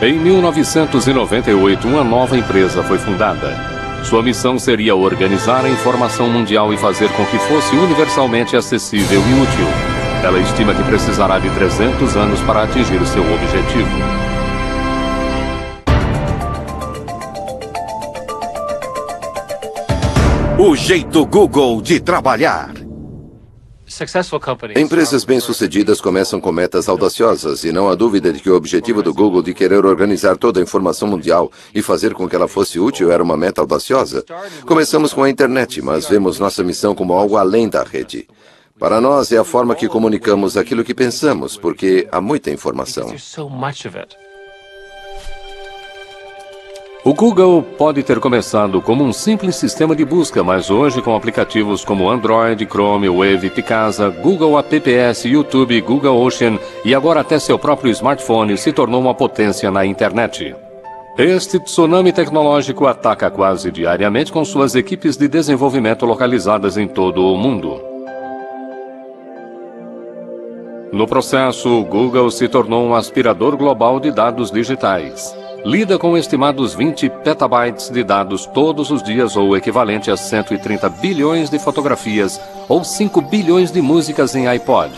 Em 1998, uma nova empresa foi fundada. Sua missão seria organizar a informação mundial e fazer com que fosse universalmente acessível e útil. Ela estima que precisará de 300 anos para atingir seu objetivo. O jeito Google de trabalhar. Empresas bem-sucedidas começam com metas audaciosas, e não há dúvida de que o objetivo do Google de querer organizar toda a informação mundial e fazer com que ela fosse útil era uma meta audaciosa. Começamos com a internet, mas vemos nossa missão como algo além da rede. Para nós é a forma que comunicamos aquilo que pensamos, porque há muita informação. O Google pode ter começado como um simples sistema de busca, mas hoje com aplicativos como Android, Chrome, Wave, Picasa, Google Apps, YouTube, Google Ocean e agora até seu próprio smartphone se tornou uma potência na internet. Este tsunami tecnológico ataca quase diariamente com suas equipes de desenvolvimento localizadas em todo o mundo. No processo, o Google se tornou um aspirador global de dados digitais. Lida com estimados 20 petabytes de dados todos os dias, ou equivalente a 130 bilhões de fotografias, ou 5 bilhões de músicas em iPod.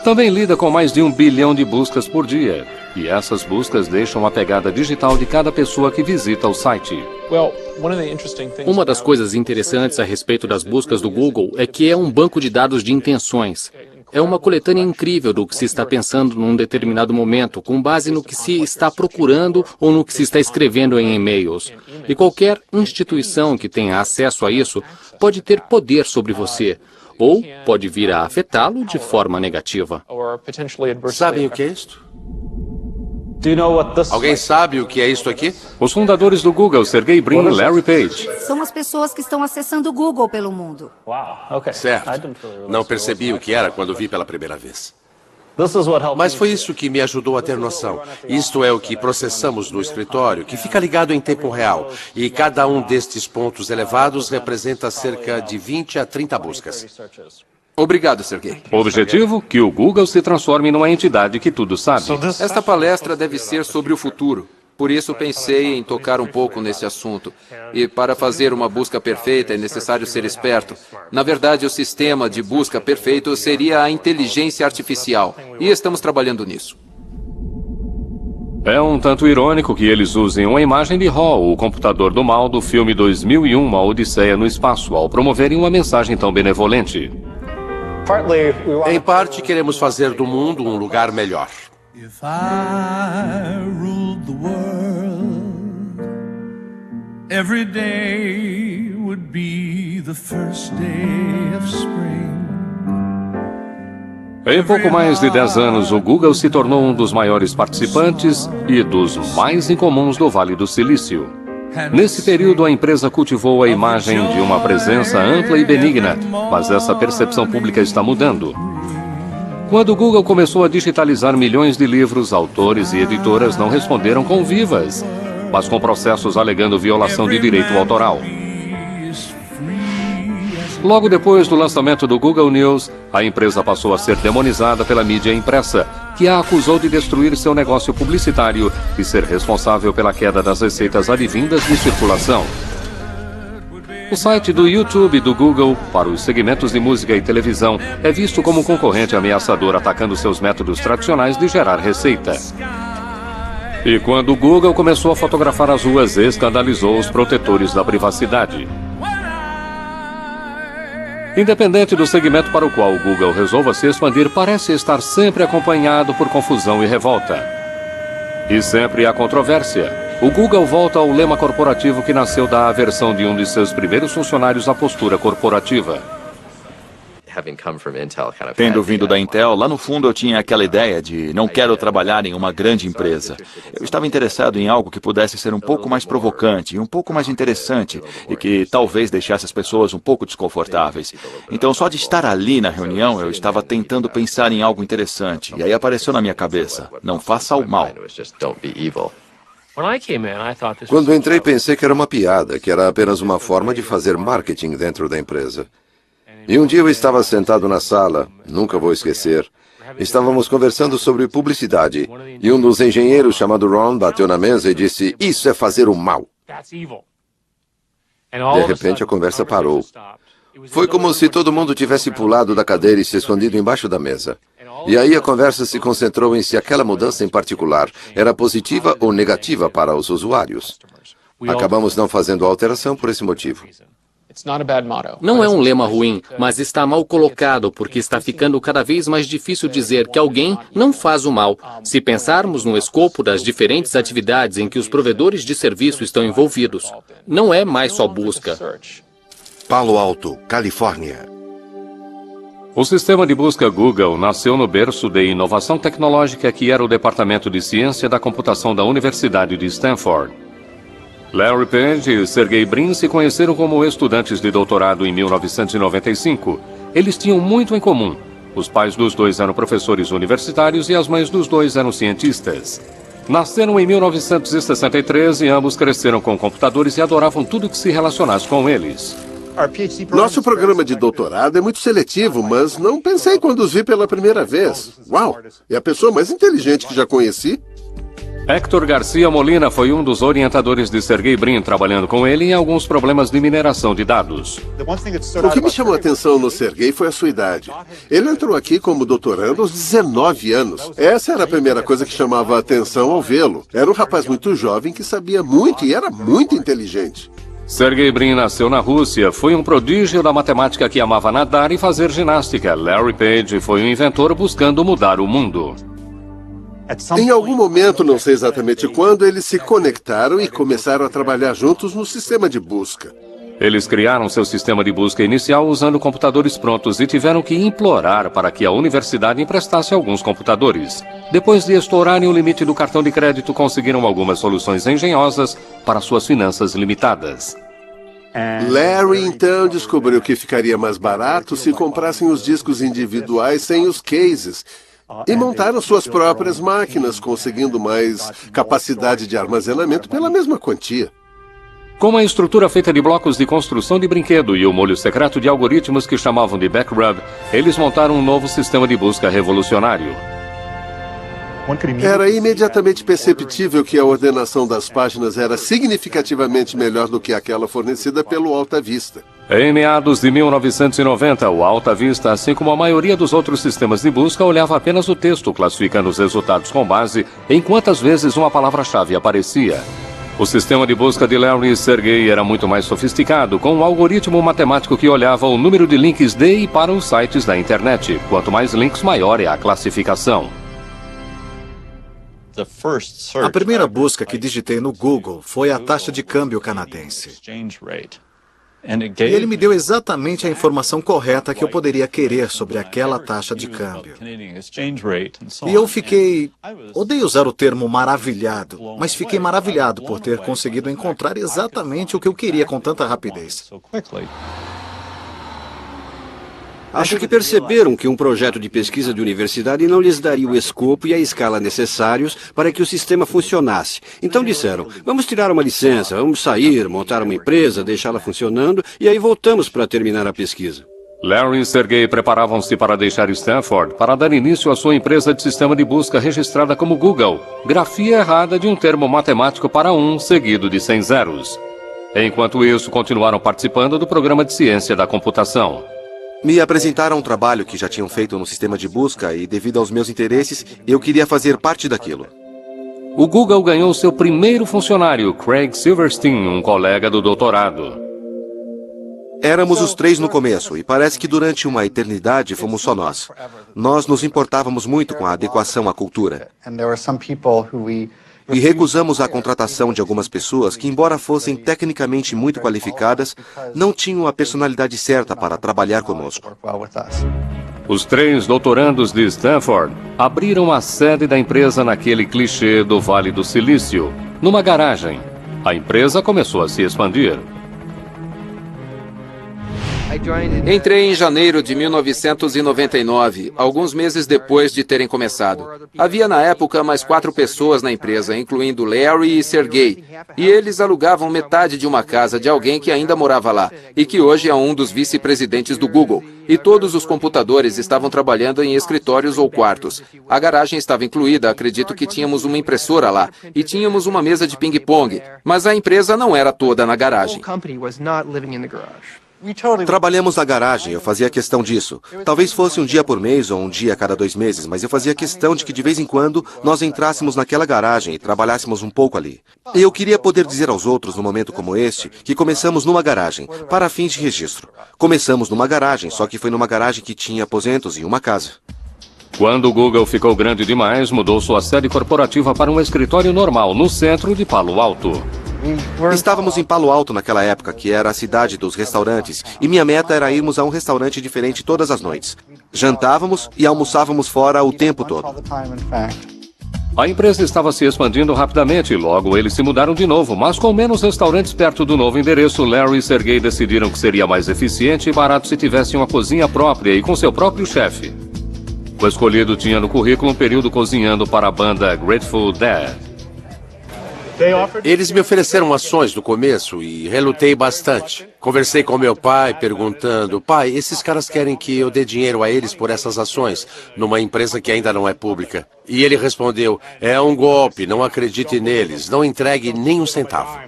Também lida com mais de 1 bilhão de buscas por dia, e essas buscas deixam a pegada digital de cada pessoa que visita o site. Uma das coisas interessantes a respeito das buscas do Google é que é um banco de dados de intenções. É uma coletânea incrível do que se está pensando num determinado momento, com base no que se está procurando ou no que se está escrevendo em e-mails. E qualquer instituição que tenha acesso a isso pode ter poder sobre você, ou pode vir a afetá-lo de forma negativa. Sabem o que é isto? Alguém sabe o que é isto aqui? Os fundadores do Google, Sergey Brin e Larry Page. São as pessoas que estão acessando o Google pelo mundo. Certo. Não percebi o que era quando vi pela primeira vez. Mas foi isso que me ajudou a ter noção. Isto é o que processamos no escritório, que fica ligado em tempo real. E cada um destes pontos elevados representa cerca de 20 a 30 buscas. Obrigado, Sergey. O objetivo? Que o Google se transforme numa entidade que tudo sabe. Esta palestra deve ser sobre o futuro. Por isso pensei em tocar um pouco nesse assunto. E para fazer uma busca perfeita é necessário ser esperto. Na verdade, o sistema de busca perfeito seria a inteligência artificial. E estamos trabalhando nisso. É um tanto irônico que eles usem uma imagem de Hall, o computador do mal do filme 2001, Uma Odisseia no Espaço, ao promoverem uma mensagem tão benevolente. Em parte, queremos fazer do mundo um lugar melhor. If I ruled the world, every day would be the first day of spring. Em pouco mais de 10 anos, o Google se tornou um dos maiores participantes e dos mais incomuns do Vale do Silício. Nesse período, a empresa cultivou a imagem de uma presença ampla e benigna, mas essa percepção pública está mudando. Quando o Google começou a digitalizar milhões de livros, autores e editoras não responderam com vivas, mas com processos alegando violação de direito autoral. Logo depois do lançamento do Google News, a empresa passou a ser demonizada pela mídia impressa, que a acusou de destruir seu negócio publicitário e ser responsável pela queda das receitas advindas de circulação. O site do YouTube do Google, para os segmentos de música e televisão, é visto como um concorrente ameaçador atacando seus métodos tradicionais de gerar receita. E quando o Google começou a fotografar as ruas, escandalizou os protetores da privacidade. Independente do segmento para o qual o Google resolva se expandir, parece estar sempre acompanhado por confusão e revolta. E sempre há controvérsia. O Google volta ao lema corporativo que nasceu da aversão de um de seus primeiros funcionários à postura corporativa. Tendo vindo da Intel, lá no fundo eu tinha aquela ideia de não quero trabalhar em uma grande empresa. Eu estava interessado em algo que pudesse ser um pouco mais provocante, um pouco mais interessante e que talvez deixasse as pessoas um pouco desconfortáveis. Então, só de estar ali na reunião, eu estava tentando pensar em algo interessante. E aí apareceu na minha cabeça, não faça o mal. Quando entrei, pensei que era uma piada, que era apenas uma forma de fazer marketing dentro da empresa. E um dia eu estava sentado na sala, nunca vou esquecer, Estávamos conversando sobre publicidade e um dos engenheiros, chamado Ron, bateu na mesa e disse: "Isso é fazer o mal." De repente, a conversa parou. Foi como se todo mundo tivesse pulado da cadeira e se escondido embaixo da mesa. E aí a conversa se concentrou em se aquela mudança em particular era positiva ou negativa para os usuários. Acabamos não fazendo a alteração por esse motivo. Não é um lema ruim, mas está mal colocado porque está ficando cada vez mais difícil dizer que alguém não faz o mal. Se pensarmos no escopo das diferentes atividades em que os provedores de serviço estão envolvidos, não é mais só busca. Palo Alto, Califórnia. O sistema de busca Google nasceu no berço de inovação tecnológica que era o Departamento de Ciência da Computação da Universidade de Stanford. Larry Page e Sergey Brin se conheceram como estudantes de doutorado em 1995. Eles tinham muito em comum. Os pais dos dois eram professores universitários e as mães dos dois eram cientistas. Nasceram em 1963 e ambos cresceram com computadores e adoravam tudo que se relacionasse com eles. Nosso programa de doutorado é muito seletivo, mas não pensei quando os vi pela primeira vez. Uau! É a pessoa mais inteligente que já conheci. Héctor Garcia Molina foi um dos orientadores de Sergey Brin, trabalhando com ele em alguns problemas de mineração de dados. O que me chamou a atenção no Sergey foi a sua idade. Ele entrou aqui como doutorando aos 19 anos. Essa era a primeira coisa que chamava a atenção ao vê-lo. Era um rapaz muito jovem que sabia muito e era muito inteligente. Sergey Brin nasceu na Rússia, foi um prodígio da matemática que amava nadar e fazer ginástica. Larry Page foi um inventor buscando mudar o mundo. Em algum momento, não sei exatamente quando, eles se conectaram e começaram a trabalhar juntos no sistema de busca. Eles criaram seu sistema de busca inicial usando computadores prontos e tiveram que implorar para que a universidade emprestasse alguns computadores. Depois de estourarem o limite do cartão de crédito, conseguiram algumas soluções engenhosas para suas finanças limitadas. Larry, então, descobriu que ficaria mais barato se comprassem os discos individuais sem os cases. E montaram suas próprias máquinas, conseguindo mais capacidade de armazenamento pela mesma quantia. Com uma estrutura feita de blocos de construção de brinquedo e o molho secreto de algoritmos que chamavam de Backrub, eles montaram um novo sistema de busca revolucionário. Era imediatamente perceptível que a ordenação das páginas era significativamente melhor do que aquela fornecida pelo Alta Vista. Em meados de 1990, o Alta Vista, assim como a maioria dos outros sistemas de busca, olhava apenas o texto, classificando os resultados com base em quantas vezes uma palavra-chave aparecia. O sistema de busca de Larry e Sergey era muito mais sofisticado, com um algoritmo matemático que olhava o número de links de e para os sites da internet. Quanto mais links, maior é a classificação. A primeira busca que digitei no Google foi a taxa de câmbio canadense. E ele me deu exatamente a informação correta que eu poderia querer sobre aquela taxa de câmbio. E eu fiquei... Odeio usar o termo maravilhado, mas fiquei maravilhado por ter conseguido encontrar exatamente o que eu queria com tanta rapidez. Acho que perceberam que um projeto de pesquisa de universidade não lhes daria o escopo e a escala necessários para que o sistema funcionasse. Então disseram, vamos tirar uma licença, vamos sair, montar uma empresa, deixá-la funcionando e aí voltamos para terminar a pesquisa. Larry e Sergey preparavam-se para deixar Stanford para dar início à sua empresa de sistema de busca registrada como Google, grafia errada de um termo matemático para seguido de 100 zeros. Enquanto isso, continuaram participando do programa de ciência da computação. Me apresentaram um trabalho que já tinham feito no sistema de busca e, devido aos meus interesses, eu queria fazer parte daquilo. O Google ganhou seu primeiro funcionário, Craig Silverstein, um colega do doutorado. Éramos os três no começo e parece que durante uma eternidade fomos só nós. Nós nos importávamos muito com a adequação à cultura. E recusamos a contratação de algumas pessoas que, embora fossem tecnicamente muito qualificadas, não tinham a personalidade certa para trabalhar conosco. Os 3 doutorandos de Stanford abriram a sede da empresa naquele clichê do Vale do Silício, numa garagem. A empresa começou a se expandir. Entrei em janeiro de 1999, alguns meses depois de terem começado. Havia na época mais 4 pessoas na empresa, incluindo Larry e Sergey, e eles alugavam metade de uma casa de alguém que ainda morava lá, e que hoje é um dos vice-presidentes do Google. E todos os computadores estavam trabalhando em escritórios ou quartos. A garagem estava incluída, acredito que tínhamos uma impressora lá, e tínhamos uma mesa de ping-pong, mas a empresa não era toda na garagem. Trabalhamos na garagem, eu fazia questão disso. Talvez fosse um dia por mês ou um dia a cada 2 meses, mas eu fazia questão de que de vez em quando nós entrássemos naquela garagem e trabalhássemos um pouco ali. E eu queria poder dizer aos outros, num momento como este, que começamos numa garagem, para fins de registro. Começamos numa garagem, só que foi numa garagem que tinha aposentos e uma casa. Quando o Google ficou grande demais, mudou sua sede corporativa para um escritório normal no centro de Palo Alto. Estávamos em Palo Alto naquela época, que era a cidade dos restaurantes, e minha meta era irmos a um restaurante diferente todas as noites. Jantávamos e almoçávamos fora o tempo todo. A empresa estava se expandindo rapidamente e logo eles se mudaram de novo, mas com menos restaurantes perto do novo endereço, Larry e Sergey decidiram que seria mais eficiente e barato se tivessem uma cozinha própria e com seu próprio chefe. O escolhido tinha no currículo um período cozinhando para a banda Grateful Dead. Eles me ofereceram ações no começo e relutei bastante. Conversei com meu pai, perguntando: pai, esses caras querem que eu dê dinheiro a eles por essas ações, numa empresa que ainda não é pública. E ele respondeu: é um golpe, não acredite neles, não entregue nem um centavo.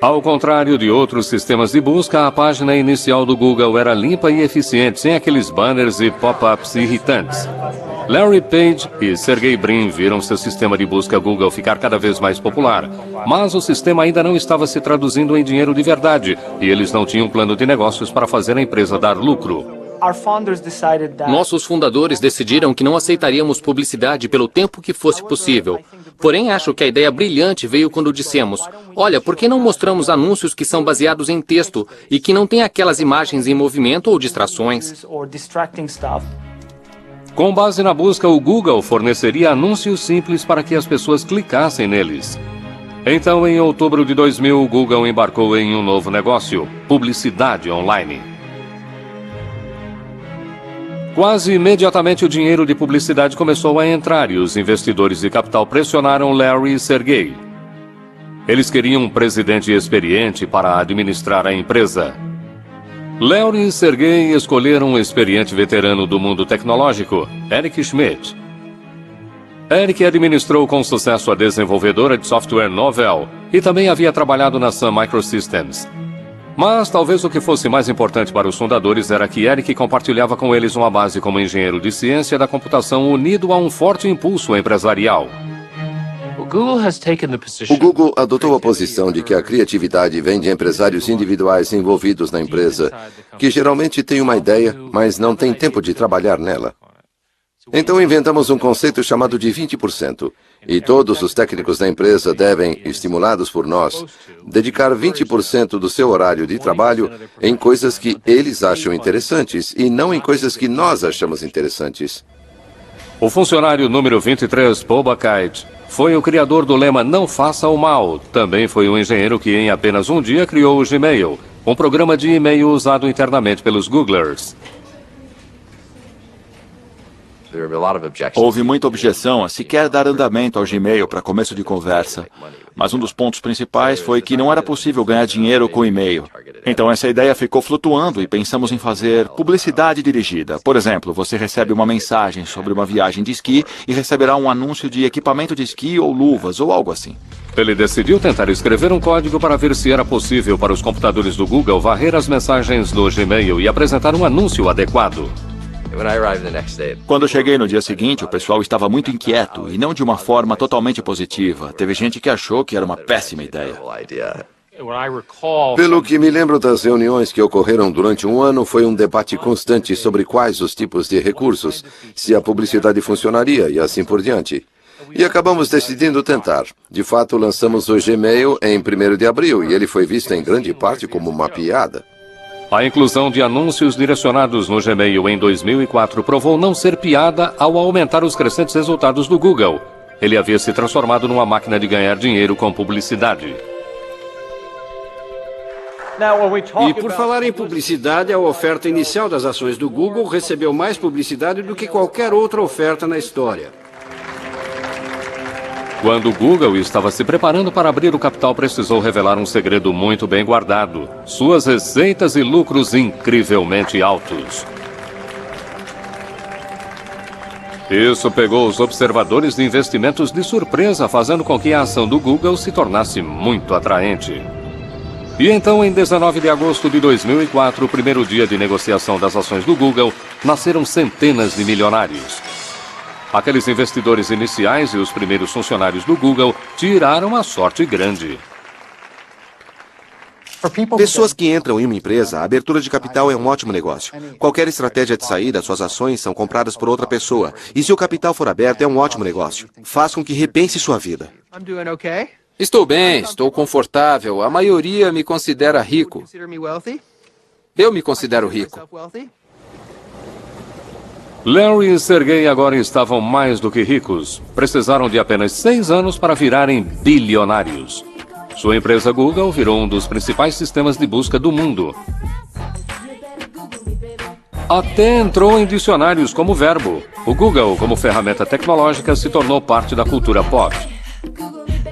Ao contrário de outros sistemas de busca, a página inicial do Google era limpa e eficiente, sem aqueles banners e pop-ups irritantes. Larry Page e Sergey Brin viram seu sistema de busca Google ficar cada vez mais popular, mas o sistema ainda não estava se traduzindo em dinheiro de verdade, e eles não tinham um plano de negócios para fazer a empresa dar lucro. Nossos fundadores decidiram que não aceitaríamos publicidade pelo tempo que fosse possível. Porém, acho que a ideia brilhante veio quando dissemos: olha, por que não mostramos anúncios que são baseados em texto e que não têm aquelas imagens em movimento ou distrações? Com base na busca, o Google forneceria anúncios simples para que as pessoas clicassem neles. Então, em outubro de 2000, o Google embarcou em um novo negócio: publicidade online. Quase imediatamente o dinheiro de publicidade começou a entrar e os investidores de capital pressionaram Larry e Sergey. Eles queriam um presidente experiente para administrar a empresa. Larry e Sergey escolheram um experiente veterano do mundo tecnológico, Eric Schmidt. Eric administrou com sucesso a desenvolvedora de software Novell e também havia trabalhado na Sun Microsystems. Mas talvez o que fosse mais importante para os fundadores era que Eric compartilhava com eles uma base como engenheiro de ciência da computação unido a um forte impulso empresarial. O Google adotou a posição de que a criatividade vem de empresários individuais envolvidos na empresa, que geralmente têm uma ideia, mas não têm tempo de trabalhar nela. Então inventamos um conceito chamado de 20%, e todos os técnicos da empresa devem, estimulados por nós, dedicar 20% do seu horário de trabalho em coisas que eles acham interessantes e não em coisas que nós achamos interessantes. O funcionário número 23, Paul Buchheit, foi o criador do lema Não Faça o Mal. Também foi um engenheiro que em apenas um dia criou o Gmail, um programa de e-mail usado internamente pelos Googlers. Houve muita objeção a sequer dar andamento ao Gmail para começo de conversa. Mas um dos pontos principais foi que não era possível ganhar dinheiro com e-mail. Então essa ideia ficou flutuando e pensamos em fazer publicidade dirigida. Por exemplo, você recebe uma mensagem sobre uma viagem de esqui e receberá um anúncio de equipamento de esqui ou luvas ou algo assim. Ele decidiu tentar escrever um código para ver se era possível para os computadores do Google varrer as mensagens do Gmail e apresentar um anúncio adequado. Quando cheguei no dia seguinte, o pessoal estava muito inquieto e não de uma forma totalmente positiva. Teve gente que achou que era uma péssima ideia. Pelo que me lembro das reuniões que ocorreram durante um ano, foi um debate constante sobre quais os tipos de recursos, se a publicidade funcionaria e assim por diante. E acabamos decidindo tentar. De fato, lançamos o Gmail em 1º de abril e ele foi visto em grande parte como uma piada. A inclusão de anúncios direcionados no Gmail em 2004 provou não ser piada ao aumentar os crescentes resultados do Google. Ele havia se transformado numa máquina de ganhar dinheiro com publicidade. E por falar em publicidade, a oferta inicial das ações do Google recebeu mais publicidade do que qualquer outra oferta na história. Quando o Google estava se preparando para abrir o capital, precisou revelar um segredo muito bem guardado: suas receitas e lucros incrivelmente altos. Isso pegou os observadores de investimentos de surpresa, fazendo com que a ação do Google se tornasse muito atraente. E então, em 19 de agosto de 2004, o primeiro dia de negociação das ações do Google, nasceram centenas de milionários. Aqueles investidores iniciais e os primeiros funcionários do Google tiraram a sorte grande. Pessoas que entram em uma empresa, a abertura de capital é um ótimo negócio. Qualquer estratégia de saída, suas ações são compradas por outra pessoa. E se o capital for aberto, é um ótimo negócio. Faz com que repense sua vida. Estou bem, estou confortável. A maioria me considera rico. Eu me considero rico. Larry e Sergey agora estavam mais do que ricos. Precisaram de apenas 6 anos para virarem bilionários. Sua empresa Google virou um dos principais sistemas de busca do mundo. Até entrou em dicionários como verbo. O Google, como ferramenta tecnológica, se tornou parte da cultura pop.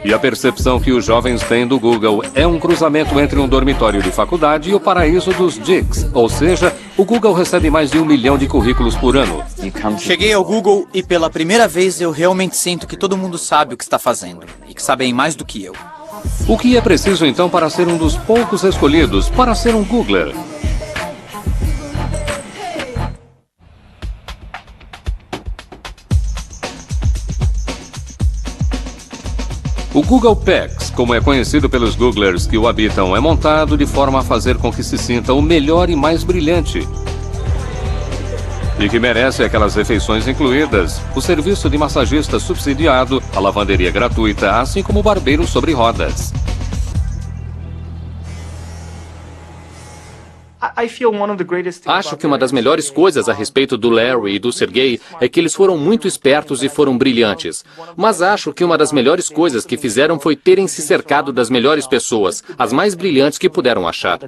E a percepção que os jovens têm do Google é um cruzamento entre um dormitório de faculdade e o paraíso dos geeks. Ou seja, o Google recebe mais de 1 milhão de currículos por ano. Cheguei ao Google e pela primeira vez eu realmente sinto que todo mundo sabe o que está fazendo. E que sabem mais do que eu. O que é preciso então para ser um dos poucos escolhidos para ser um Googler? O Google PACS, como é conhecido pelos Googlers que o habitam, é montado de forma a fazer com que se sinta o melhor e mais brilhante. E que merece aquelas refeições incluídas, o serviço de massagista subsidiado, a lavanderia gratuita, assim como o barbeiro sobre rodas. Acho que uma das melhores coisas a respeito do Larry e do Sergey é que eles foram muito espertos e foram brilhantes. Mas acho que uma das melhores coisas que fizeram foi terem se cercado das melhores pessoas, as mais brilhantes que puderam achar.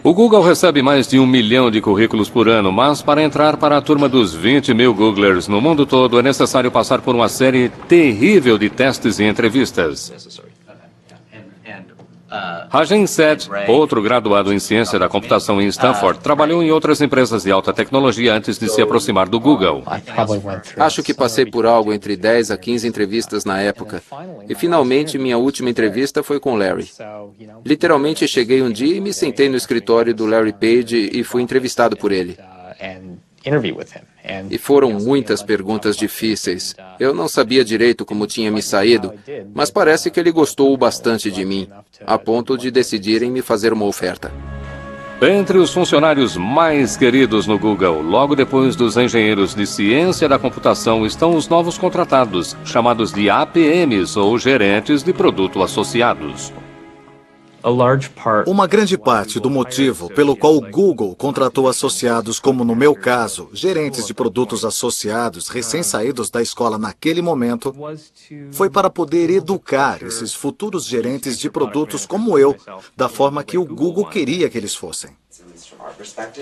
O Google recebe mais de 1 milhão de currículos por ano, mas para entrar para a turma dos 20 mil Googlers no mundo todo é necessário passar por uma série terrível de testes e entrevistas. Rajan Seth, outro graduado em ciência da computação em Stanford, trabalhou em outras empresas de alta tecnologia antes de se aproximar do Google. Acho que passei por algo entre 10 a 15 entrevistas na época. E finalmente minha última entrevista foi com Larry. Literalmente cheguei um dia e me sentei no escritório do Larry Page e fui entrevistado por ele. E foram muitas perguntas difíceis. Eu não sabia direito como tinha me saído, mas parece que ele gostou bastante de mim, a ponto de decidirem me fazer uma oferta. Entre os funcionários mais queridos no Google, logo depois dos engenheiros de ciência da computação, estão os novos contratados, chamados de APMs, ou gerentes de produto associados. Uma grande parte do motivo pelo qual o Google contratou associados, como no meu caso, gerentes de produtos associados recém-saídos da escola naquele momento, foi para poder educar esses futuros gerentes de produtos como eu, da forma que o Google queria que eles fossem.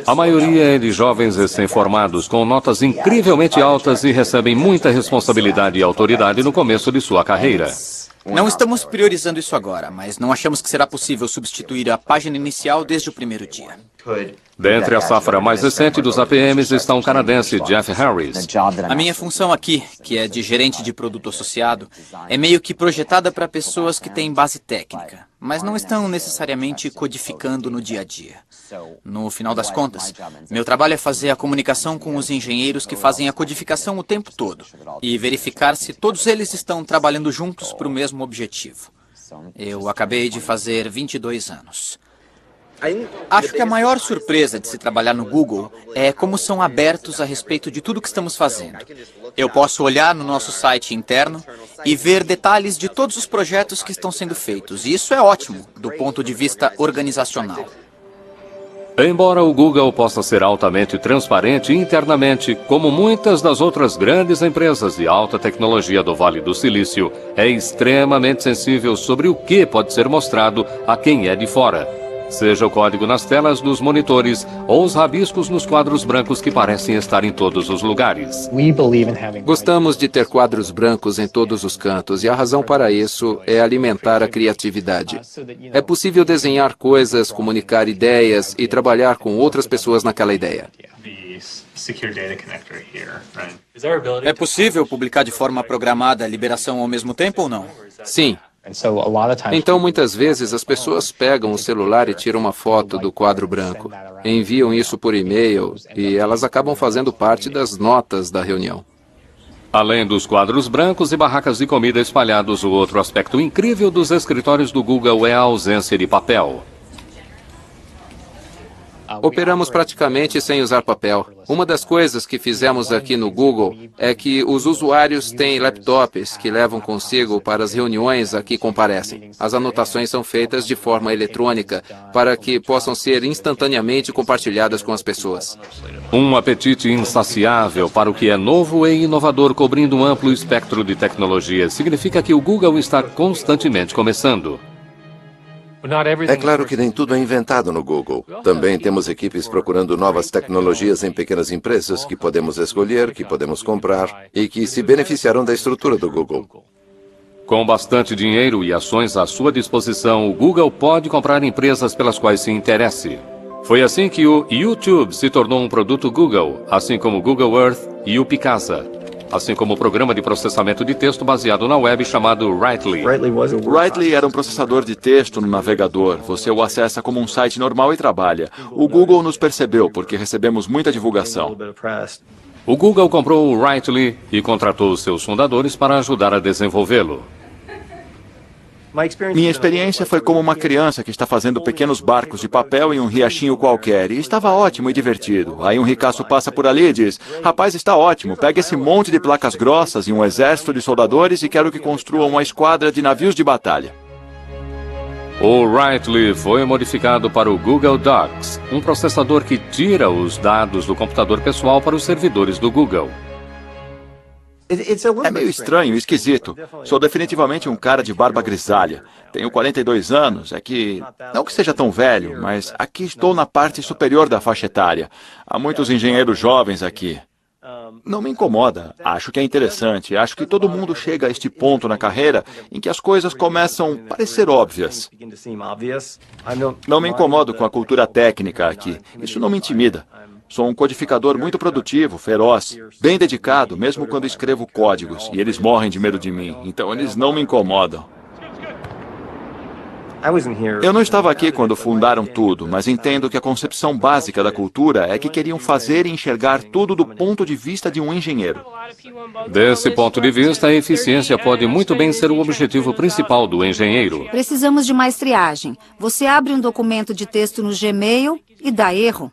A maioria é de jovens recém-formados, com notas incrivelmente altas e recebem muita responsabilidade e autoridade no começo de sua carreira. Não estamos priorizando isso agora, mas não achamos que será possível substituir a página inicial desde o primeiro dia. Dentre a safra mais recente dos APMs está um canadense, Jeff Harris. A minha função aqui, que é de gerente de produto associado, é meio que projetada para pessoas que têm base técnica, mas não estão necessariamente codificando no dia a dia. No final das contas, meu trabalho é fazer a comunicação com os engenheiros que fazem a codificação o tempo todo e verificar se todos eles estão trabalhando juntos para o mesmo objetivo. Eu acabei de fazer 22 anos. Acho que a maior surpresa de se trabalhar no Google é como são abertos a respeito de tudo que estamos fazendo. Eu posso olhar no nosso site interno e ver detalhes de todos os projetos que estão sendo feitos, e isso é ótimo do ponto de vista organizacional. Embora o Google possa ser altamente transparente internamente, como muitas das outras grandes empresas de alta tecnologia do Vale do Silício, é extremamente sensível sobre o que pode ser mostrado a quem é de fora. Seja o código nas telas dos monitores ou os rabiscos nos quadros brancos que parecem estar em todos os lugares. Gostamos de ter quadros brancos em todos os cantos e a razão para isso é alimentar a criatividade. É possível desenhar coisas, comunicar ideias e trabalhar com outras pessoas naquela ideia. É possível publicar de forma programada a liberação ao mesmo tempo ou não? Sim. Então, muitas vezes, as pessoas pegam o celular e tiram uma foto do quadro branco, enviam isso por e-mail e elas acabam fazendo parte das notas da reunião. Além dos quadros brancos e barracas de comida espalhados, o outro aspecto incrível dos escritórios do Google é a ausência de papel. Operamos praticamente sem usar papel. Uma das coisas que fizemos aqui no Google é que os usuários têm laptops que levam consigo para as reuniões a que comparecem. As anotações são feitas de forma eletrônica para que possam ser instantaneamente compartilhadas com as pessoas. Um apetite insaciável para o que é novo e inovador, cobrindo um amplo espectro de tecnologias, significa que o Google está constantemente começando. É claro que nem tudo é inventado no Google. Também temos equipes procurando novas tecnologias em pequenas empresas que podemos escolher, que podemos comprar e que se beneficiarão da estrutura do Google. Com bastante dinheiro e ações à sua disposição, o Google pode comprar empresas pelas quais se interesse. Foi assim que o YouTube se tornou um produto Google, assim como o Google Earth e o Picasa, assim como o programa de processamento de texto baseado na web chamado Writely. Writely era um processador de texto no navegador. Você o acessa como um site normal e trabalha. O Google nos percebeu porque recebemos muita divulgação. O Google comprou o Writely e contratou seus fundadores para ajudar a desenvolvê-lo. Minha experiência foi como uma criança que está fazendo pequenos barcos de papel em um riachinho qualquer. E estava ótimo e divertido. Aí um ricaço passa por ali e diz: rapaz, está ótimo, pega esse monte de placas grossas e um exército de soldadores e quero que construam uma esquadra de navios de batalha. O Writely foi modificado para o Google Docs, um processador que tira os dados do computador pessoal para os servidores do Google. É meio estranho e esquisito. Sou definitivamente um cara de barba grisalha. Tenho 42 anos, não que seja tão velho, mas aqui estou na parte superior da faixa etária. Há muitos engenheiros jovens aqui. Não me incomoda. Acho que é interessante. Acho que todo mundo chega a este ponto na carreira em que as coisas começam a parecer óbvias. Não me incomodo com a cultura técnica aqui. Isso não me intimida. Sou um codificador muito produtivo, feroz, bem dedicado, mesmo quando escrevo códigos, e eles morrem de medo de mim, então eles não me incomodam. Eu não estava aqui quando fundaram tudo, mas entendo que a concepção básica da cultura é que queriam fazer e enxergar tudo do ponto de vista de um engenheiro. Desse ponto de vista, a eficiência pode muito bem ser o objetivo principal do engenheiro. Precisamos de mais triagem. Você abre um documento de texto no Gmail e dá erro.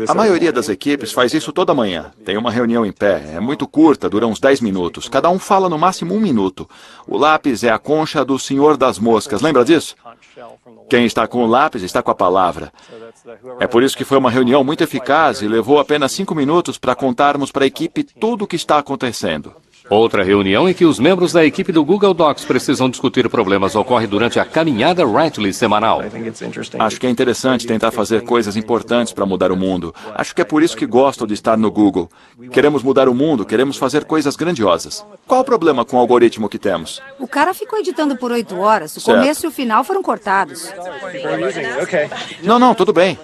A maioria das equipes faz isso toda manhã. Tem uma reunião em pé, é muito curta, dura uns 10 minutos. Cada um fala no máximo 1 minuto. O lápis é a concha do Senhor das Moscas, lembra disso? Quem está com o lápis está com a palavra. É por isso que foi uma reunião muito eficaz e levou apenas 5 minutos para contarmos para a equipe tudo o que está acontecendo. Outra reunião em que os membros da equipe do Google Docs precisam discutir problemas ocorre durante a caminhada Writely semanal. Acho que é interessante tentar fazer coisas importantes para mudar o mundo. Acho que é por isso que gosto de estar no Google. Queremos mudar o mundo, queremos fazer coisas grandiosas. Qual o problema com o algoritmo que temos? O cara ficou editando por 8 horas. O começo e o final foram cortados. Não, tudo bem.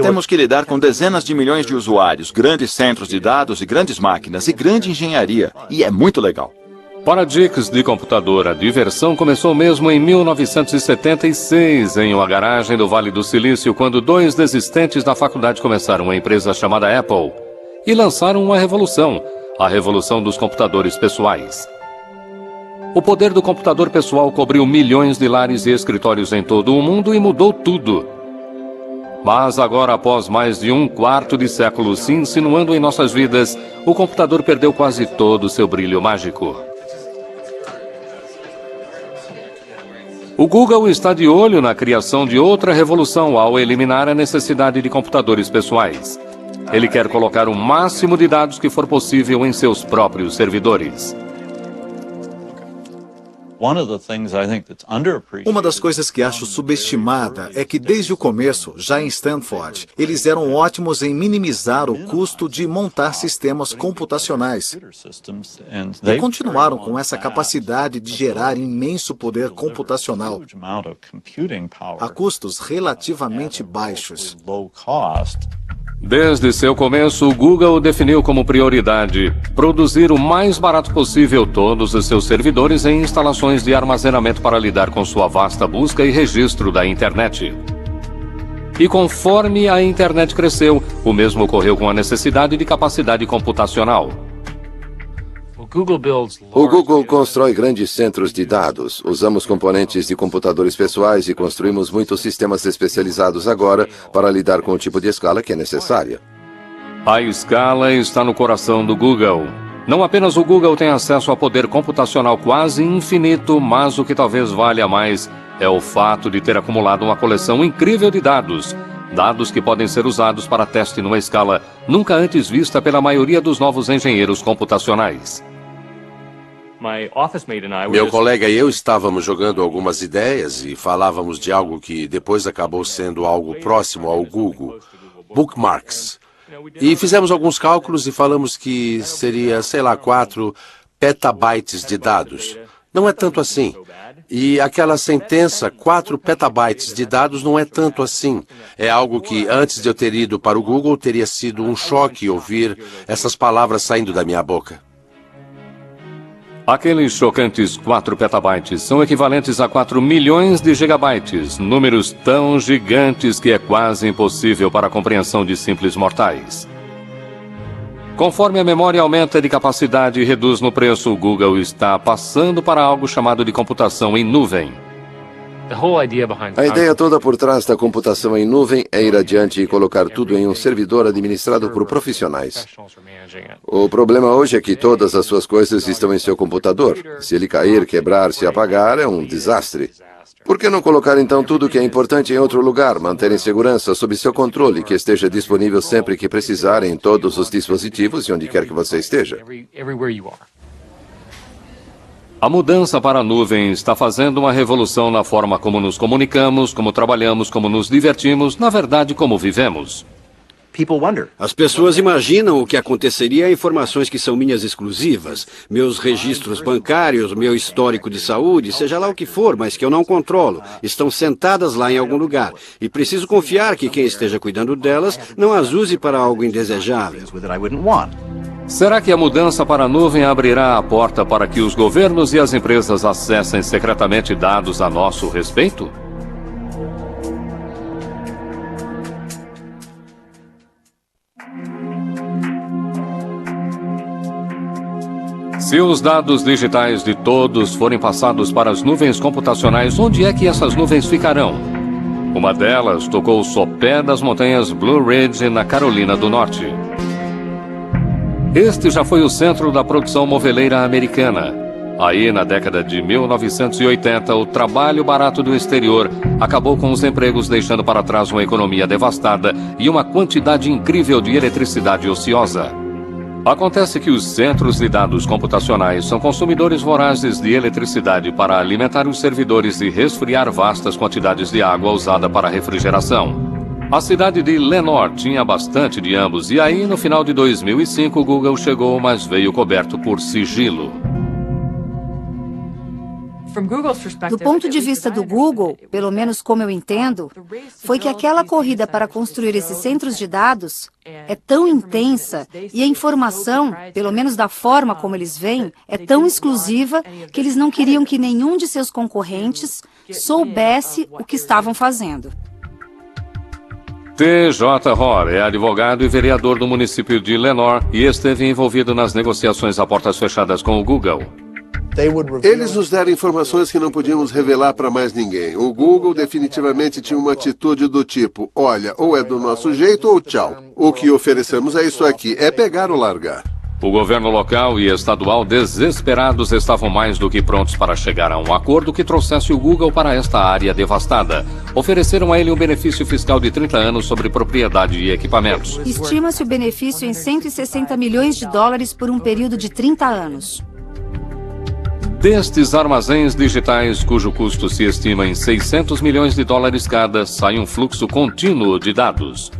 Temos que lidar com dezenas de milhões de usuários, grandes centros de dados e grandes máquinas e grande engenharia. E é muito legal. Para Dicks de computador, a diversão começou mesmo em 1976, em uma garagem do Vale do Silício, quando 2 desistentes da faculdade começaram uma empresa chamada Apple e lançaram uma revolução, a revolução dos computadores pessoais. O poder do computador pessoal cobriu milhões de lares e escritórios em todo o mundo e mudou tudo. Mas agora, após mais de 1/4 de século se insinuando em nossas vidas, o computador perdeu quase todo o seu brilho mágico. O Google está de olho na criação de outra revolução ao eliminar a necessidade de computadores pessoais. Ele quer colocar o máximo de dados que for possível em seus próprios servidores. Uma das coisas que acho subestimada é que desde o começo, já em Stanford, eles eram ótimos em minimizar o custo de montar sistemas computacionais. E continuaram com essa capacidade de gerar imenso poder computacional a custos relativamente baixos. Desde seu começo, o Google definiu como prioridade produzir o mais barato possível todos os seus servidores em instalações de armazenamento para lidar com sua vasta busca e registro da internet. E conforme a internet cresceu, o mesmo ocorreu com a necessidade de capacidade computacional. O Google constrói grandes centros de dados. Usamos componentes de computadores pessoais e construímos muitos sistemas especializados agora para lidar com o tipo de escala que é necessária. A escala está no coração do Google. Não apenas o Google tem acesso a poder computacional quase infinito, mas o que talvez valha mais é o fato de ter acumulado uma coleção incrível de dados. Dados que podem ser usados para teste numa escala nunca antes vista pela maioria dos novos engenheiros computacionais. Meu colega e eu estávamos jogando algumas ideias e falávamos de algo que depois acabou sendo algo próximo ao Google, bookmarks. E fizemos alguns cálculos e falamos que seria, 4 petabytes de dados. Não é tanto assim. E aquela sentença, 4 petabytes de dados, não é tanto assim. É algo que, antes de eu ter ido para o Google, teria sido um choque ouvir essas palavras saindo da minha boca. Aqueles chocantes 4 petabytes são equivalentes a 4 milhões de gigabytes, números tão gigantes que é quase impossível para a compreensão de simples mortais. Conforme a memória aumenta de capacidade e reduz no preço, o Google está passando para algo chamado de computação em nuvem. A ideia toda por trás da computação em nuvem é ir adiante e colocar tudo em um servidor administrado por profissionais. O problema hoje é que todas as suas coisas estão em seu computador. Se ele cair, quebrar, se apagar, é um desastre. Por que não colocar então tudo que é importante em outro lugar, manter em segurança sob seu controle, que esteja disponível sempre que precisar em todos os dispositivos e onde quer que você esteja? A mudança para a nuvem está fazendo uma revolução na forma como nos comunicamos, como trabalhamos, como nos divertimos, na verdade, como vivemos. As pessoas imaginam o que aconteceria a informações que são minhas exclusivas, meus registros bancários, meu histórico de saúde, seja lá o que for, mas que eu não controlo. Estão sentadas lá em algum lugar. E preciso confiar que quem esteja cuidando delas não as use para algo indesejável. Será que a mudança para a nuvem abrirá a porta para que os governos e as empresas acessem secretamente dados a nosso respeito? Se os dados digitais de todos forem passados para as nuvens computacionais, onde é que essas nuvens ficarão? Uma delas tocou o sopé das montanhas Blue Ridge, na Carolina do Norte. Este já foi o centro da produção moveleira americana. Aí, na década de 1980, o trabalho barato do exterior acabou com os empregos, deixando para trás uma economia devastada e uma quantidade incrível de eletricidade ociosa. Acontece que os centros de dados computacionais são consumidores vorazes de eletricidade para alimentar os servidores e resfriar vastas quantidades de água usada para refrigeração. A cidade de Lenoir tinha bastante de ambos, e aí, no final de 2005, o Google chegou, mas veio coberto por sigilo. Do ponto de vista do Google, pelo menos como eu entendo, foi que aquela corrida para construir esses centros de dados é tão intensa e a informação, pelo menos da forma como eles veem, é tão exclusiva que eles não queriam que nenhum de seus concorrentes soubesse o que estavam fazendo. T.J. Hoare é advogado e vereador do município de Lenoir e esteve envolvido nas negociações a portas fechadas com o Google. Eles nos deram informações que não podíamos revelar para mais ninguém. O Google definitivamente tinha uma atitude do tipo, olha, ou é do nosso jeito ou tchau. O que oferecemos é isso aqui, é pegar ou largar. O governo local e estadual, desesperados, estavam mais do que prontos para chegar a um acordo que trouxesse o Google para esta área devastada. Ofereceram a ele um benefício fiscal de 30 anos sobre propriedade e equipamentos. Estima-se o benefício em $160 milhões por um período de 30 anos. Destes armazéns digitais, cujo custo se estima em 600 milhões de dólares cada, sai um fluxo contínuo de dados.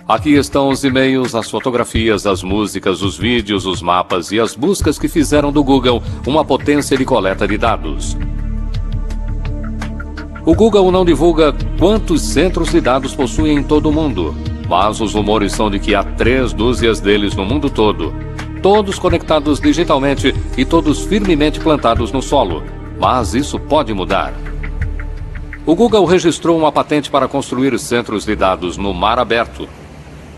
Aqui estão os e-mails, as fotografias, as músicas, os vídeos, os mapas e as buscas que fizeram do Google uma potência de coleta de dados. O Google não divulga quantos centros de dados possui em todo o mundo, mas os rumores são de que há 3 dúzias deles no mundo todo, todos conectados digitalmente e todos firmemente plantados no solo. Mas isso pode mudar. O Google registrou uma patente para construir centros de dados no mar aberto.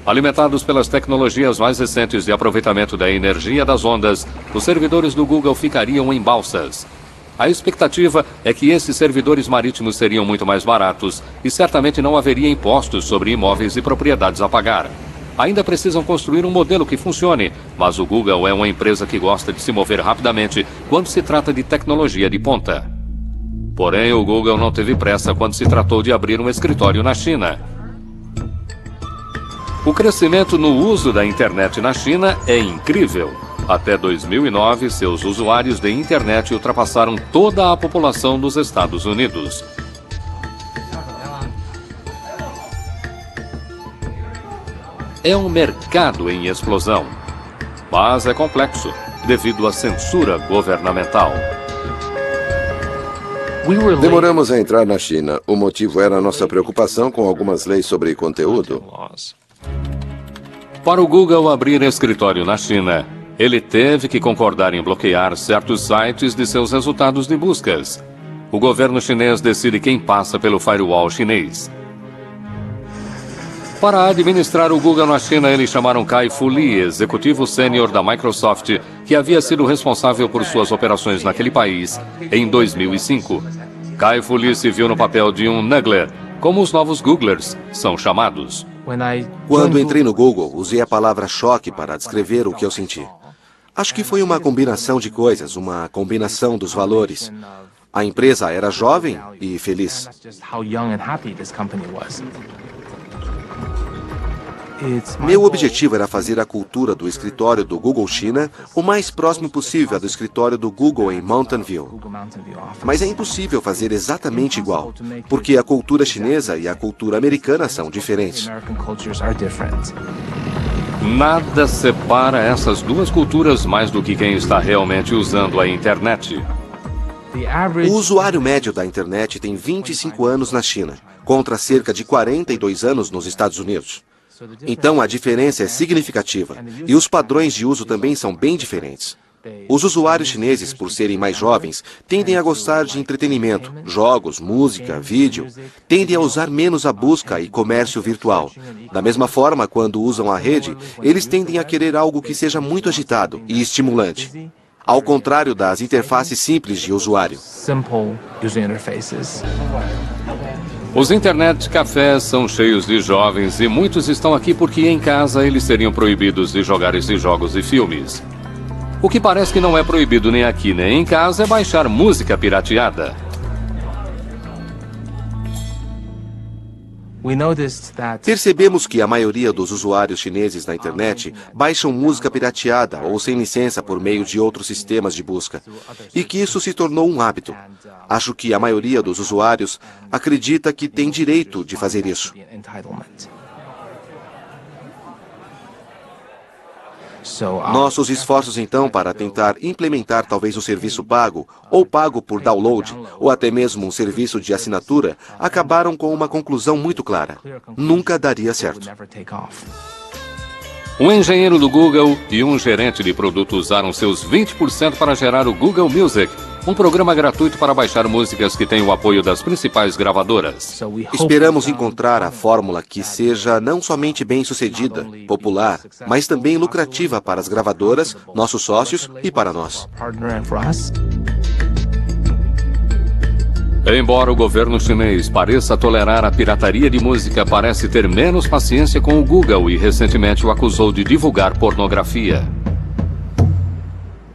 Alimentados pelas tecnologias mais recentes de aproveitamento da energia das ondas, os servidores do Google ficariam em balsas. A expectativa é que esses servidores marítimos seriam muito mais baratos e certamente não haveria impostos sobre imóveis e propriedades a pagar. Ainda precisam construir um modelo que funcione, mas o Google é uma empresa que gosta de se mover rapidamente quando se trata de tecnologia de ponta. Porém, o Google não teve pressa quando se tratou de abrir um escritório na China. O crescimento no uso da internet na China é incrível. Até 2009, seus usuários de internet ultrapassaram toda a população dos Estados Unidos. É um mercado em explosão, mas é complexo devido à censura governamental. Demoramos a entrar na China. O motivo era a nossa preocupação com algumas leis sobre conteúdo. Para o Google abrir escritório na China, ele teve que concordar em bloquear certos sites de seus resultados de buscas. O governo chinês decide quem passa pelo firewall chinês. Para administrar o Google na China, eles chamaram Kai-Fu Lee, executivo sênior da Microsoft, que havia sido responsável por suas operações naquele país em 2005. Kai-Fu Lee se viu no papel de um Nuggler, como os novos Googlers são chamados. Quando entrei no Google, usei a palavra choque para descrever o que eu senti. Acho que foi uma combinação de coisas, uma combinação dos valores. A empresa era jovem e feliz. Meu objetivo era fazer a cultura do escritório do Google China o mais próximo possível do escritório do Google em Mountain View. Mas é impossível fazer exatamente igual, porque a cultura chinesa e a cultura americana são diferentes. Nada separa essas duas culturas mais do que quem está realmente usando a internet. O usuário médio da internet tem 25 anos na China, contra cerca de 42 anos nos Estados Unidos. Então a diferença é significativa, e os padrões de uso também são bem diferentes. Os usuários chineses, por serem mais jovens, tendem a gostar de entretenimento, jogos, música, vídeo. Tendem a usar menos a busca e comércio virtual. Da mesma forma, quando usam a rede, eles tendem a querer algo que seja muito agitado e estimulante, ao contrário das interfaces simples de usuário. Os internet cafés são cheios de jovens e muitos estão aqui porque em casa eles seriam proibidos de jogar esses jogos e filmes. O que parece que não é proibido nem aqui nem em casa é baixar música pirateada. Percebemos que a maioria dos usuários chineses na internet baixam música pirateada ou sem licença por meio de outros sistemas de busca, e que isso se tornou um hábito. Acho que a maioria dos usuários acredita que tem direito de fazer isso. Nossos esforços, então, para tentar implementar talvez um serviço pago, ou pago por download, ou até mesmo um serviço de assinatura, acabaram com uma conclusão muito clara. Nunca daria certo. Um engenheiro do Google e um gerente de produto usaram seus 20% para gerar o Google Music, um programa gratuito para baixar músicas que tem o apoio das principais gravadoras. Esperamos encontrar a fórmula que seja não somente bem-sucedida, popular, mas também lucrativa para as gravadoras, nossos sócios e para nós. Embora o governo chinês pareça tolerar a pirataria de música, parece ter menos paciência com o Google e recentemente o acusou de divulgar pornografia.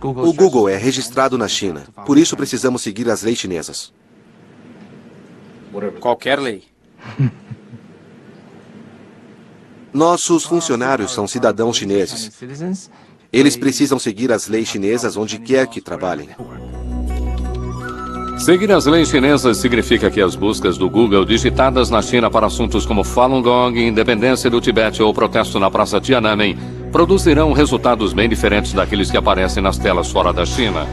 O Google é registrado na China, por isso precisamos seguir as leis chinesas. Qualquer lei. Nossos funcionários são cidadãos chineses. Eles precisam seguir as leis chinesas onde quer que trabalhem. Seguir as leis chinesas significa que as buscas do Google digitadas na China para assuntos como Falun Gong, independência do Tibete ou protesto na Praça Tiananmen produzirão resultados bem diferentes daqueles que aparecem nas telas fora da China.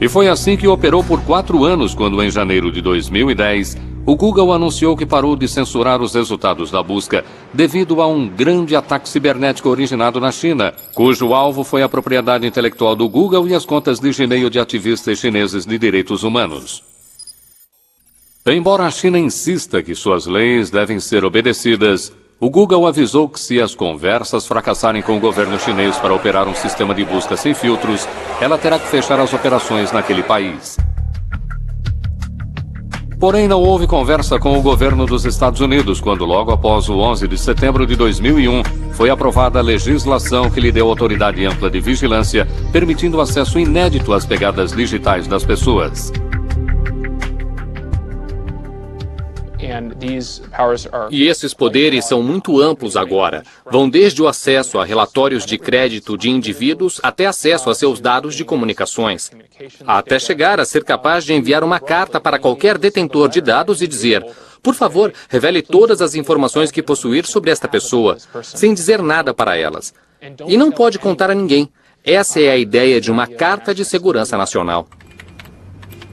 E foi assim que operou por 4 anos, quando em janeiro de 2010, o Google anunciou que parou de censurar os resultados da busca devido a um grande ataque cibernético originado na China, cujo alvo foi a propriedade intelectual do Google e as contas de Gmail de ativistas chineses de direitos humanos. Embora a China insista que suas leis devem ser obedecidas, o Google avisou que se as conversas fracassarem com o governo chinês para operar um sistema de busca sem filtros, ela terá que fechar as operações naquele país. Porém, não houve conversa com o governo dos Estados Unidos quando, logo após o 11 de setembro de 2001, foi aprovada a legislação que lhe deu autoridade ampla de vigilância, permitindo acesso inédito às pegadas digitais das pessoas. E esses poderes são muito amplos agora. Vão desde o acesso a relatórios de crédito de indivíduos até acesso a seus dados de comunicações. Até chegar a ser capaz de enviar uma carta para qualquer detentor de dados e dizer: por favor, revele todas as informações que possuir sobre esta pessoa, sem dizer nada para elas. E não pode contar a ninguém. Essa é a ideia de uma Carta de Segurança Nacional.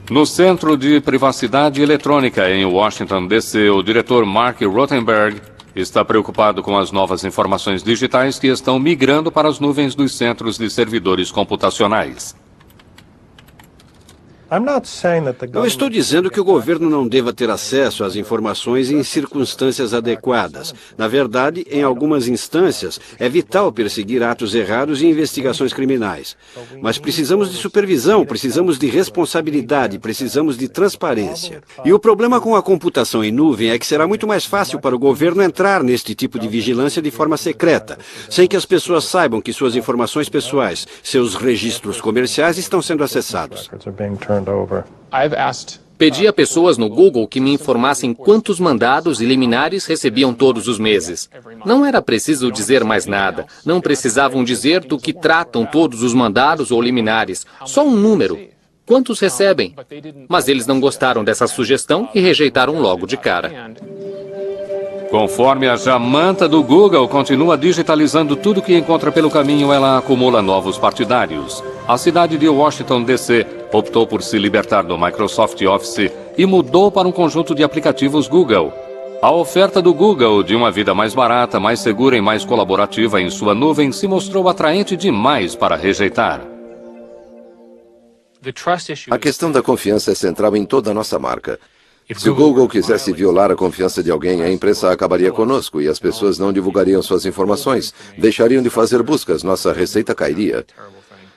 No Centro de Privacidade Eletrônica, em Washington, D.C., o diretor Mark Rothenberg está preocupado com as novas informações digitais que estão migrando para as nuvens dos centros de servidores computacionais. Não estou dizendo que o governo não deva ter acesso às informações em circunstâncias adequadas. Na verdade, em algumas instâncias, é vital perseguir atos errados e investigações criminais. Mas precisamos de supervisão, precisamos de responsabilidade, precisamos de transparência. E o problema com a computação em nuvem é que será muito mais fácil para o governo entrar neste tipo de vigilância de forma secreta, sem que as pessoas saibam que suas informações pessoais, seus registros comerciais estão sendo acessados. Pedi a pessoas no Google que me informassem quantos mandados e liminares recebiam todos os meses. Não era preciso dizer mais nada. Não precisavam dizer do que tratam todos os mandados ou liminares. Só um número. Quantos recebem? Mas eles não gostaram dessa sugestão e rejeitaram logo de cara. Conforme a Jamanta do Google continua digitalizando tudo que encontra pelo caminho, ela acumula novos partidários. A cidade de Washington, D.C., optou por se libertar do Microsoft Office e mudou para um conjunto de aplicativos Google. A oferta do Google de uma vida mais barata, mais segura e mais colaborativa em sua nuvem se mostrou atraente demais para rejeitar. A questão da confiança é central em toda a nossa marca. Se o Google quisesse violar a confiança de alguém, a imprensa acabaria conosco e as pessoas não divulgariam suas informações, deixariam de fazer buscas, nossa receita cairia.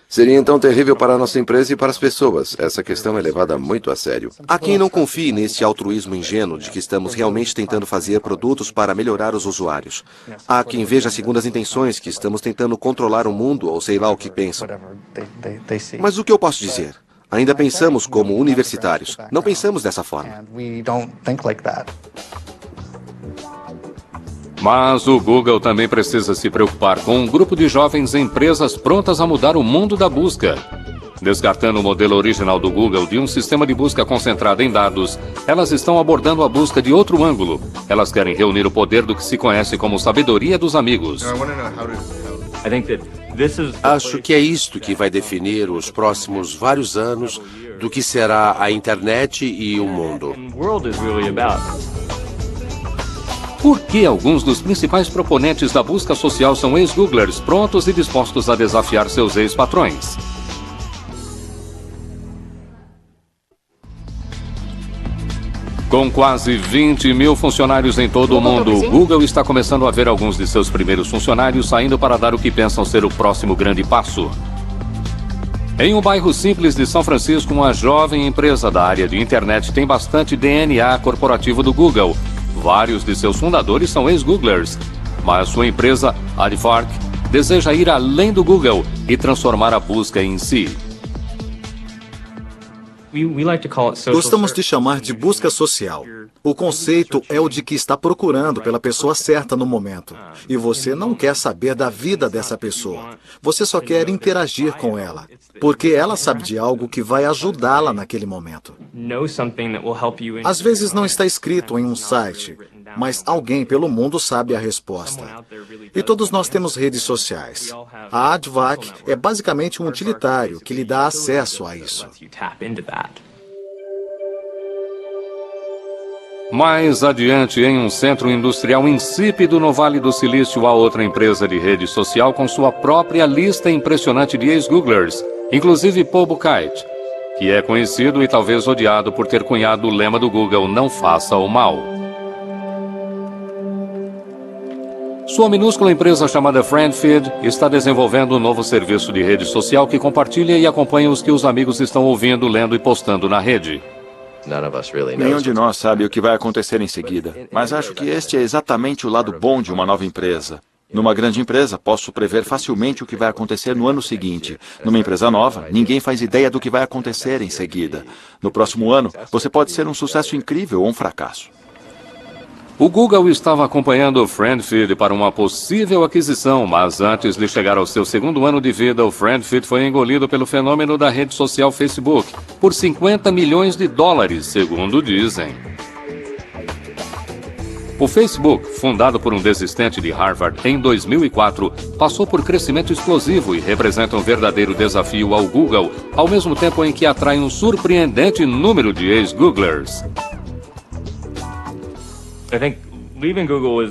Seria então terrível para a nossa empresa e para as pessoas. Essa questão é levada muito a sério. Há quem não confie nesse altruísmo ingênuo de que estamos realmente tentando fazer produtos para melhorar os usuários. Há quem veja segundas intenções, que estamos tentando controlar o mundo ou sei lá o que pensam. Mas o que eu posso dizer? Ainda pensamos como universitários. Não pensamos dessa forma. Mas o Google também precisa se preocupar com um grupo de jovens empresas prontas a mudar o mundo da busca. Descartando o modelo original do Google de um sistema de busca concentrado em dados, elas estão abordando a busca de outro ângulo. Elas querem reunir o poder do que se conhece como sabedoria dos amigos. Acho que é isto que vai definir os próximos vários anos do que será a internet e o mundo. Por que alguns dos principais proponentes da busca social são ex-Googlers prontos e dispostos a desafiar seus ex-patrões? Com quase 20 mil funcionários em todo o mundo, o Google está começando a ver alguns de seus primeiros funcionários saindo para dar o que pensam ser o próximo grande passo. Em um bairro simples de São Francisco, uma jovem empresa da área de internet tem bastante DNA corporativo do Google. Vários de seus fundadores são ex-Googlers, mas sua empresa, Adfark, deseja ir além do Google e transformar a busca em si. Gostamos de chamar de busca social. O conceito é o de que está procurando pela pessoa certa no momento. E você não quer saber da vida dessa pessoa. Você só quer interagir com ela, porque ela sabe de algo que vai ajudá-la naquele momento. Às vezes não está escrito em um site, mas alguém pelo mundo sabe a resposta. E todos nós temos redes sociais. A Advac é basicamente um utilitário que lhe dá acesso a isso. Mais adiante, em um centro industrial insípido no Vale do Silício, há outra empresa de rede social com sua própria lista impressionante de ex-Googlers, inclusive Paul Buchheit, que é conhecido e talvez odiado por ter cunhado o lema do Google, não faça o mal. Sua minúscula empresa chamada FriendFeed está desenvolvendo um novo serviço de rede social que compartilha e acompanha os que os amigos estão ouvindo, lendo e postando na rede. Nenhum de nós sabe o que vai acontecer em seguida, mas acho que este é exatamente o lado bom de uma nova empresa. Numa grande empresa, posso prever facilmente o que vai acontecer no ano seguinte. Numa empresa nova, ninguém faz ideia do que vai acontecer em seguida. No próximo ano, você pode ser um sucesso incrível ou um fracasso. O Google estava acompanhando o FriendFeed para uma possível aquisição, mas antes de chegar ao seu segundo ano de vida, o FriendFeed foi engolido pelo fenômeno da rede social Facebook, por $50 milhões, segundo dizem. O Facebook, fundado por um desistente de Harvard em 2004, passou por crescimento explosivo e representa um verdadeiro desafio ao Google, ao mesmo tempo em que atrai um surpreendente número de ex-Googlers.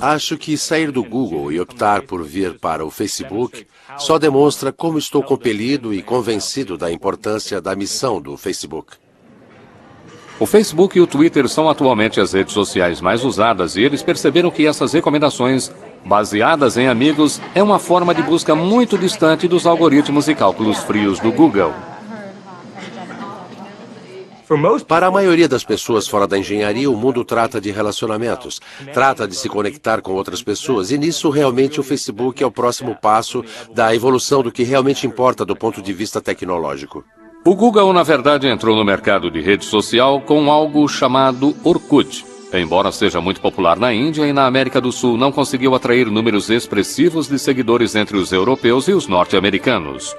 Acho que sair do Google e optar por vir para o Facebook só demonstra como estou compelido e convencido da importância da missão do Facebook. O Facebook e o Twitter são atualmente as redes sociais mais usadas e eles perceberam que essas recomendações, baseadas em amigos, é uma forma de busca muito distante dos algoritmos e cálculos frios do Google. Para a maioria das pessoas fora da engenharia, o mundo trata de relacionamentos, trata de se conectar com outras pessoas, e nisso realmente o Facebook é o próximo passo da evolução do que realmente importa do ponto de vista tecnológico. O Google, na verdade, entrou no mercado de rede social com algo chamado Orkut. Embora seja muito popular na Índia e na América do Sul, não conseguiu atrair números expressivos de seguidores entre os europeus e os norte-americanos.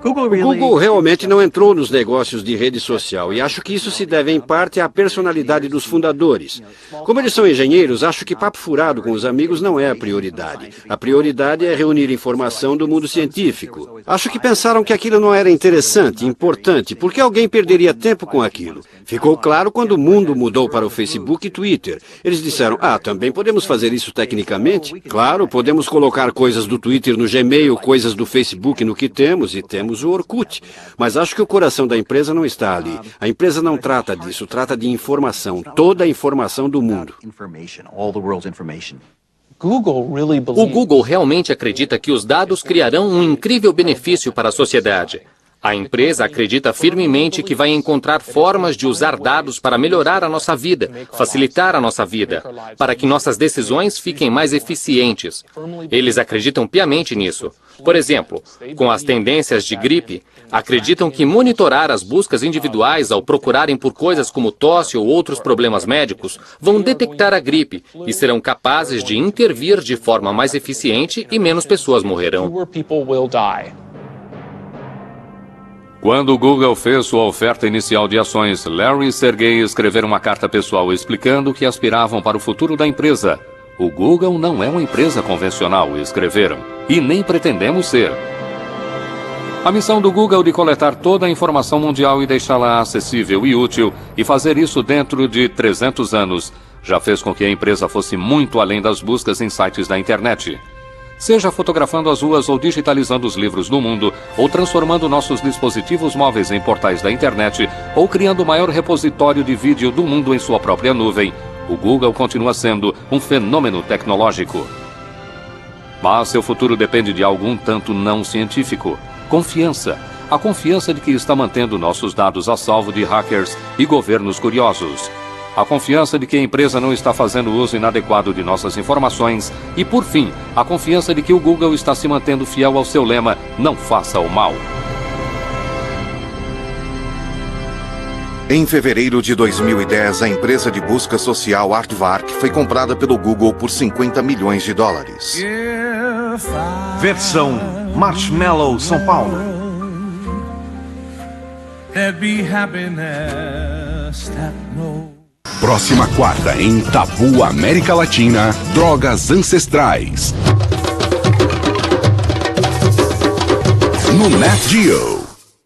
O Google realmente não entrou nos negócios de rede social e acho que isso se deve em parte à personalidade dos fundadores. Como eles são engenheiros, acho que papo furado com os amigos não é a prioridade. A prioridade é reunir informação do mundo científico. Acho que pensaram que aquilo não era interessante, importante, porque alguém perderia tempo com aquilo. Ficou claro quando o mundo mudou para o Facebook e Twitter. Eles disseram, também podemos fazer isso tecnicamente? Claro, podemos colocar coisas do Twitter no Gmail, coisas do Facebook no que temos, e temos o Orkut. Mas acho que o coração da empresa não está ali. A empresa não trata disso, trata de informação, toda a informação do mundo. O Google realmente acredita que os dados criarão um incrível benefício para a sociedade. A empresa acredita firmemente que vai encontrar formas de usar dados para melhorar a nossa vida, facilitar a nossa vida, para que nossas decisões fiquem mais eficientes. Eles acreditam piamente nisso. Por exemplo, com as tendências de gripe, acreditam que monitorar as buscas individuais ao procurarem por coisas como tosse ou outros problemas médicos vão detectar a gripe e serão capazes de intervir de forma mais eficiente e menos pessoas morrerão. Quando o Google fez sua oferta inicial de ações, Larry e Sergey escreveram uma carta pessoal explicando que aspiravam para o futuro da empresa. O Google não é uma empresa convencional, escreveram, e nem pretendemos ser. A missão do Google de coletar toda a informação mundial e deixá-la acessível e útil, e fazer isso dentro de 300 anos, já fez com que a empresa fosse muito além das buscas em sites da internet. Seja fotografando as ruas ou digitalizando os livros do mundo, ou transformando nossos dispositivos móveis em portais da internet, ou criando o maior repositório de vídeo do mundo em sua própria nuvem, o Google continua sendo um fenômeno tecnológico. Mas seu futuro depende de algo um tanto não científico. Confiança. A confiança de que está mantendo nossos dados a salvo de hackers e governos curiosos. A confiança de que a empresa não está fazendo uso inadequado de nossas informações. E, por fim, a confiança de que o Google está se mantendo fiel ao seu lema, não faça o mal. Em fevereiro de 2010, a empresa de busca social Aardvark foi comprada pelo Google por 50 milhões de dólares. Versão Marshmallow São Paulo. Próxima quarta em Tabu América Latina, drogas ancestrais. No Nat Geo.